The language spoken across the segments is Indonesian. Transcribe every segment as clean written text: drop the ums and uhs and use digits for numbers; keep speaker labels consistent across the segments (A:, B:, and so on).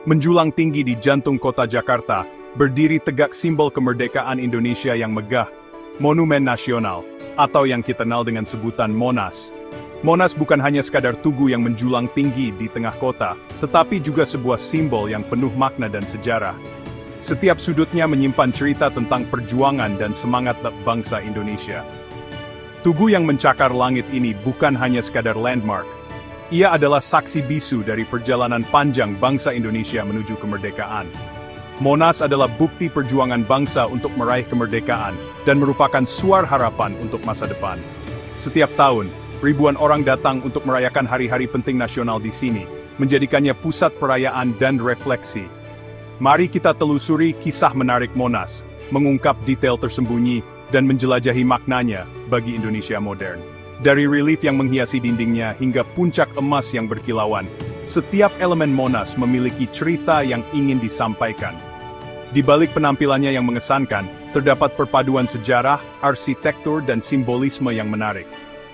A: Menjulang tinggi di jantung kota Jakarta, berdiri tegak simbol kemerdekaan Indonesia yang megah, Monumen Nasional, atau yang kita kenal dengan sebutan Monas. Monas bukan hanya sekadar tugu yang menjulang tinggi di tengah kota, tetapi juga sebuah simbol yang penuh makna dan sejarah. Setiap sudutnya menyimpan cerita tentang perjuangan dan semangat bangsa Indonesia. Tugu yang mencakar langit ini bukan hanya sekadar landmark. Ia adalah saksi bisu dari perjalanan panjang bangsa Indonesia menuju kemerdekaan. Monas adalah bukti perjuangan bangsa untuk meraih kemerdekaan dan merupakan suara harapan untuk masa depan. Setiap tahun, ribuan orang datang untuk merayakan hari-hari penting nasional di sini, menjadikannya pusat perayaan dan refleksi. Mari kita telusuri kisah menarik Monas, mengungkap detail tersembunyi, dan menjelajahi maknanya bagi Indonesia modern. Dari relief yang menghiasi dindingnya hingga puncak emas yang berkilauan, setiap elemen Monas memiliki cerita yang ingin disampaikan. Di balik penampilannya yang mengesankan, terdapat perpaduan sejarah, arsitektur, dan simbolisme yang menarik.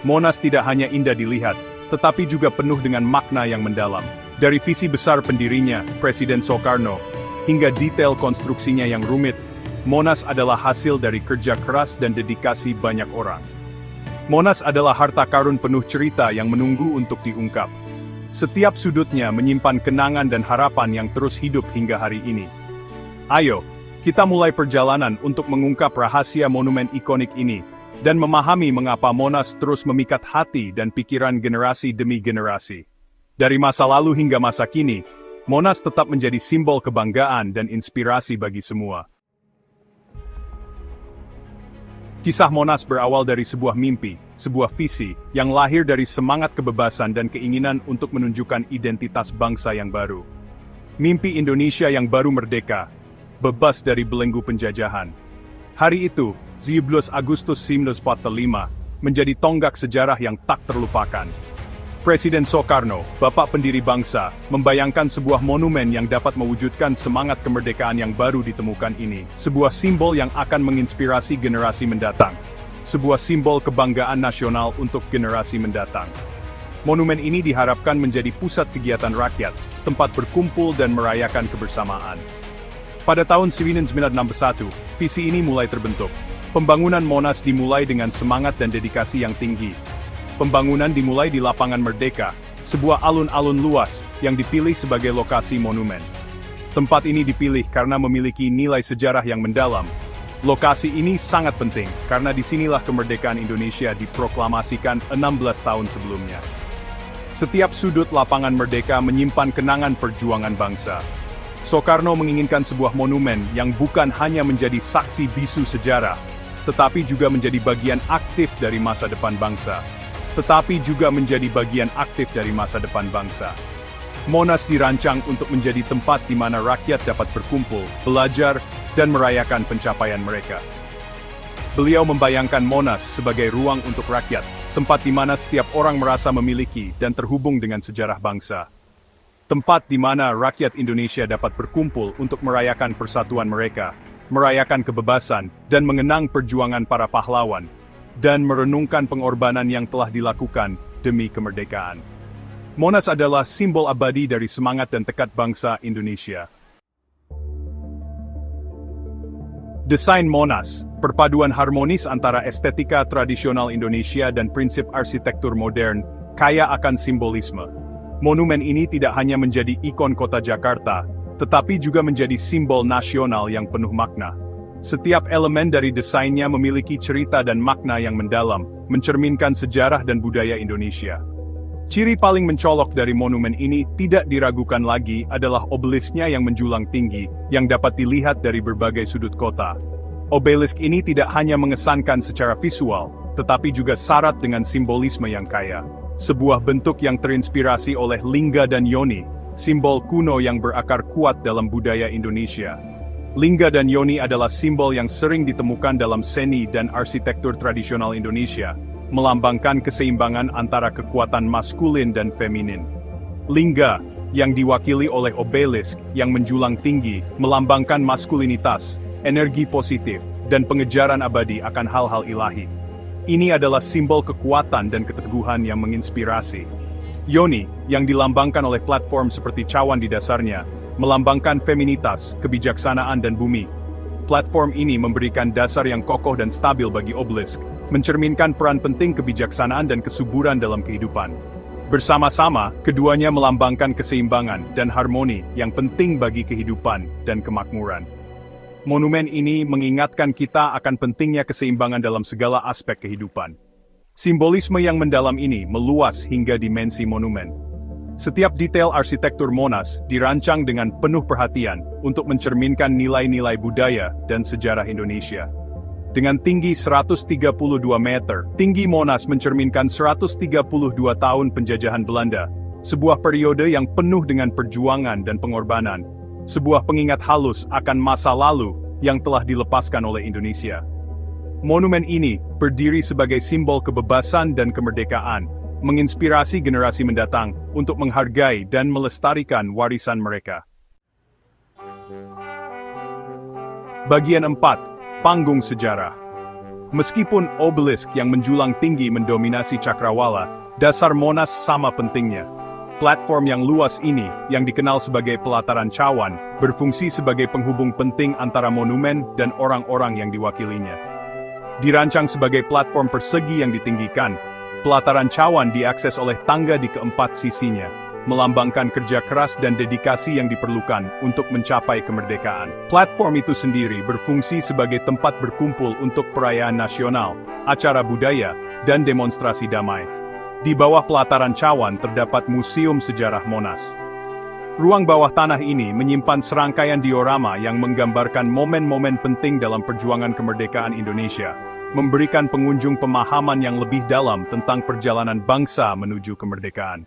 A: Monas tidak hanya indah dilihat, tetapi juga penuh dengan makna yang mendalam. Dari visi besar pendirinya, Presiden Soekarno, hingga detail konstruksinya yang rumit, Monas adalah hasil dari kerja keras dan dedikasi banyak orang. Monas adalah harta karun penuh cerita yang menunggu untuk diungkap. Setiap sudutnya menyimpan kenangan dan harapan yang terus hidup hingga hari ini. Ayo, kita mulai perjalanan untuk mengungkap rahasia monumen ikonik ini, dan memahami mengapa Monas terus memikat hati dan pikiran generasi demi generasi. Dari masa lalu hingga masa kini, Monas tetap menjadi simbol kebanggaan dan inspirasi bagi semua. Kisah Monas berawal dari sebuah mimpi, sebuah visi, yang lahir dari semangat kebebasan dan keinginan untuk menunjukkan identitas bangsa yang baru. Mimpi Indonesia yang baru merdeka, bebas dari belenggu penjajahan. Hari itu, 17 Agustus 1945, menjadi tonggak sejarah yang tak terlupakan. Presiden Soekarno, bapak pendiri bangsa, membayangkan sebuah monumen yang dapat mewujudkan semangat kemerdekaan yang baru ditemukan ini. Sebuah simbol yang akan menginspirasi generasi mendatang. Sebuah simbol kebanggaan nasional untuk generasi mendatang. Monumen ini diharapkan menjadi pusat kegiatan rakyat, tempat berkumpul dan merayakan kebersamaan. Pada tahun 1961, visi ini mulai terbentuk. Pembangunan Monas dimulai dengan semangat dan dedikasi yang tinggi. Pembangunan dimulai di Lapangan Merdeka, sebuah alun-alun luas yang dipilih sebagai lokasi monumen. Tempat ini dipilih karena memiliki nilai sejarah yang mendalam. Lokasi ini sangat penting karena disinilah kemerdekaan Indonesia diproklamasikan 16 tahun sebelumnya. Setiap sudut Lapangan Merdeka menyimpan kenangan perjuangan bangsa. Soekarno menginginkan sebuah monumen yang bukan hanya menjadi saksi bisu sejarah, tetapi juga menjadi bagian aktif dari masa depan bangsa. Monas dirancang untuk menjadi tempat di mana rakyat dapat berkumpul, belajar, dan merayakan pencapaian mereka. Beliau membayangkan Monas sebagai ruang untuk rakyat, tempat di mana setiap orang merasa memiliki dan terhubung dengan sejarah bangsa. Tempat di mana rakyat Indonesia dapat berkumpul untuk merayakan persatuan mereka, merayakan kebebasan, dan mengenang perjuangan para pahlawan, dan merenungkan pengorbanan yang telah dilakukan demi kemerdekaan. Monas adalah simbol abadi dari semangat dan tekad bangsa Indonesia. Desain Monas, perpaduan harmonis antara estetika tradisional Indonesia dan prinsip arsitektur modern, kaya akan simbolisme. Monumen ini tidak hanya menjadi ikon kota Jakarta, tetapi juga menjadi simbol nasional yang penuh makna. Setiap elemen dari desainnya memiliki cerita dan makna yang mendalam, mencerminkan sejarah dan budaya Indonesia. Ciri paling mencolok dari monumen ini tidak diragukan lagi adalah obelisknya yang menjulang tinggi, yang dapat dilihat dari berbagai sudut kota. Obelisk ini tidak hanya mengesankan secara visual, tetapi juga syarat dengan simbolisme yang kaya. Sebuah bentuk yang terinspirasi oleh lingga dan yoni, simbol kuno yang berakar kuat dalam budaya Indonesia. Lingga dan yoni adalah simbol yang sering ditemukan dalam seni dan arsitektur tradisional Indonesia, melambangkan keseimbangan antara kekuatan maskulin dan feminin. Lingga, yang diwakili oleh obelisk yang menjulang tinggi, melambangkan maskulinitas, energi positif, dan pengejaran abadi akan hal-hal ilahi. Ini adalah simbol kekuatan dan keteguhan yang menginspirasi. Yoni, yang dilambangkan oleh platform seperti cawan di dasarnya, melambangkan feminitas, kebijaksanaan dan bumi. Platform ini memberikan dasar yang kokoh dan stabil bagi obelisk, mencerminkan peran penting kebijaksanaan dan kesuburan dalam kehidupan. Bersama-sama, keduanya melambangkan keseimbangan dan harmoni yang penting bagi kehidupan dan kemakmuran. Monumen ini mengingatkan kita akan pentingnya keseimbangan dalam segala aspek kehidupan. Simbolisme yang mendalam ini meluas hingga dimensi monumen. Setiap detail arsitektur Monas dirancang dengan penuh perhatian untuk mencerminkan nilai-nilai budaya dan sejarah Indonesia. Dengan tinggi 132 meter, tinggi Monas mencerminkan 132 tahun penjajahan Belanda, sebuah periode yang penuh dengan perjuangan dan pengorbanan, sebuah pengingat halus akan masa lalu yang telah dilepaskan oleh Indonesia. Monumen ini berdiri sebagai simbol kebebasan dan kemerdekaan, menginspirasi generasi mendatang untuk menghargai dan melestarikan warisan mereka. Bagian 4. Panggung Sejarah. Meskipun obelisk yang menjulang tinggi mendominasi cakrawala, dasar Monas sama pentingnya. Platform yang luas ini, yang dikenal sebagai pelataran cawan, berfungsi sebagai penghubung penting antara monumen dan orang-orang yang diwakilinya. Dirancang sebagai platform persegi yang ditinggikan, pelataran cawan diakses oleh tangga di keempat sisinya, melambangkan kerja keras dan dedikasi yang diperlukan untuk mencapai kemerdekaan. Platform itu sendiri berfungsi sebagai tempat berkumpul untuk perayaan nasional, acara budaya, dan demonstrasi damai. Di bawah pelataran cawan terdapat Museum Sejarah Monas. Ruang bawah tanah ini menyimpan serangkaian diorama yang menggambarkan momen-momen penting dalam perjuangan kemerdekaan Indonesia, memberikan pengunjung pemahaman yang lebih dalam tentang perjalanan bangsa menuju kemerdekaan.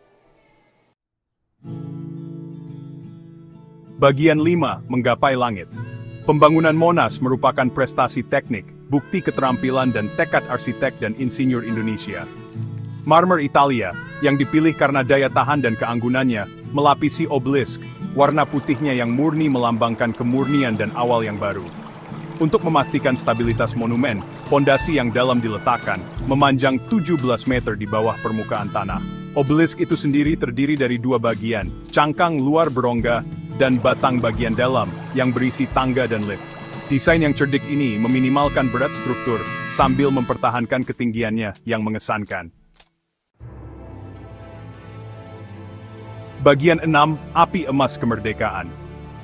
A: Bagian 5. Menggapai langit. Pembangunan Monas merupakan prestasi teknik, bukti keterampilan dan tekad arsitek dan insinyur Indonesia. Marmer Italia, yang dipilih karena daya tahan dan keanggunannya, melapisi obelisk, warna putihnya yang murni melambangkan kemurnian dan awal yang baru. Untuk memastikan stabilitas monumen, fondasi yang dalam diletakkan, memanjang 17 meter di bawah permukaan tanah. Obelisk itu sendiri terdiri dari dua bagian, cangkang luar berongga, dan batang bagian dalam, yang berisi tangga dan lift. Desain yang cerdik ini meminimalkan berat struktur, sambil mempertahankan ketinggiannya yang mengesankan. Bagian 6. Api Emas Kemerdekaan.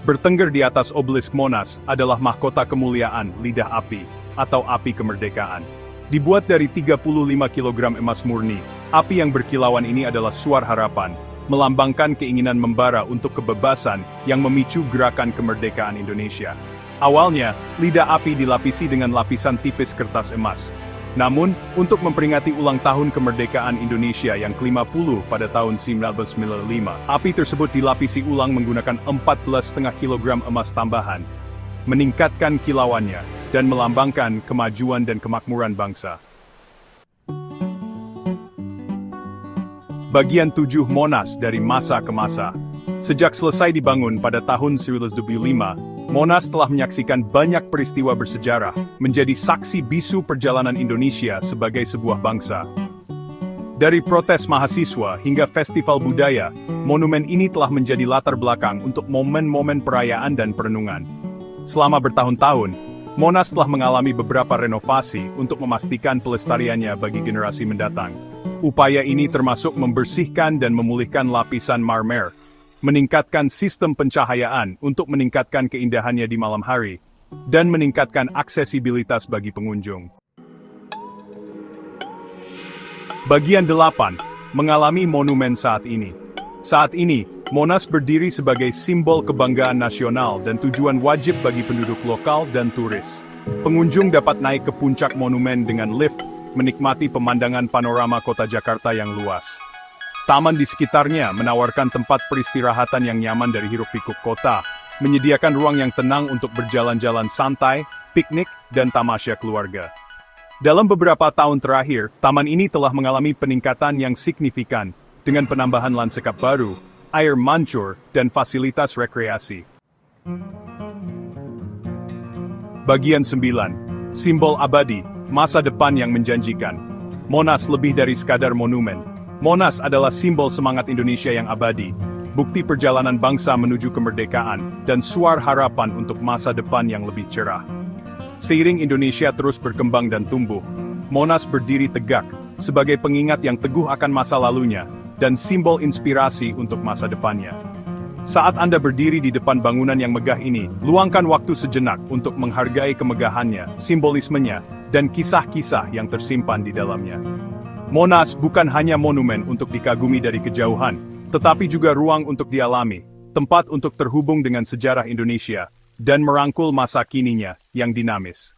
A: Bertengger di atas obelisk Monas adalah mahkota kemuliaan lidah api, atau api kemerdekaan. Dibuat dari 35 kg emas murni, api yang berkilauan ini adalah suar harapan, melambangkan keinginan membara untuk kebebasan yang memicu gerakan kemerdekaan Indonesia. Awalnya, lidah api dilapisi dengan lapisan tipis kertas emas. Namun, untuk memperingati ulang tahun kemerdekaan Indonesia yang ke-50 pada tahun 1995, api tersebut dilapisi ulang menggunakan 14,5 kg emas tambahan, meningkatkan kilauannya, dan melambangkan kemajuan dan kemakmuran bangsa. Bagian 7. Monas dari masa ke masa. Sejak selesai dibangun pada tahun 1925, Monas telah menyaksikan banyak peristiwa bersejarah, menjadi saksi bisu perjalanan Indonesia sebagai sebuah bangsa. Dari protes mahasiswa hingga festival budaya, monumen ini telah menjadi latar belakang untuk momen-momen perayaan dan perenungan. Selama bertahun-tahun, Monas telah mengalami beberapa renovasi untuk memastikan pelestariannya bagi generasi mendatang. Upaya ini termasuk membersihkan dan memulihkan lapisan marmer, meningkatkan sistem pencahayaan untuk meningkatkan keindahannya di malam hari, dan meningkatkan aksesibilitas bagi pengunjung. Bagian 8. Mengalami monumen saat ini. Saat ini, Monas berdiri sebagai simbol kebanggaan nasional dan tujuan wajib bagi penduduk lokal dan turis. Pengunjung dapat naik ke puncak monumen dengan lift, menikmati pemandangan panorama kota Jakarta yang luas. Taman di sekitarnya menawarkan tempat peristirahatan yang nyaman dari hiruk-pikuk kota, menyediakan ruang yang tenang untuk berjalan-jalan santai, piknik, dan tamasya keluarga. Dalam beberapa tahun terakhir, taman ini telah mengalami peningkatan yang signifikan, dengan penambahan lanskap baru, air mancur, dan fasilitas rekreasi. Bagian 9. Simbol abadi, masa depan yang menjanjikan. Monas lebih dari sekadar monumen. Monas adalah simbol semangat Indonesia yang abadi, bukti perjalanan bangsa menuju kemerdekaan, dan suara harapan untuk masa depan yang lebih cerah. Seiring Indonesia terus berkembang dan tumbuh, Monas berdiri tegak, sebagai pengingat yang teguh akan masa lalunya, dan simbol inspirasi untuk masa depannya. Saat Anda berdiri di depan bangunan yang megah ini, luangkan waktu sejenak untuk menghargai kemegahannya, simbolismenya, dan kisah-kisah yang tersimpan di dalamnya. Monas bukan hanya monumen untuk dikagumi dari kejauhan, tetapi juga ruang untuk dialami, tempat untuk terhubung dengan sejarah Indonesia, dan merangkul masa kininya yang dinamis.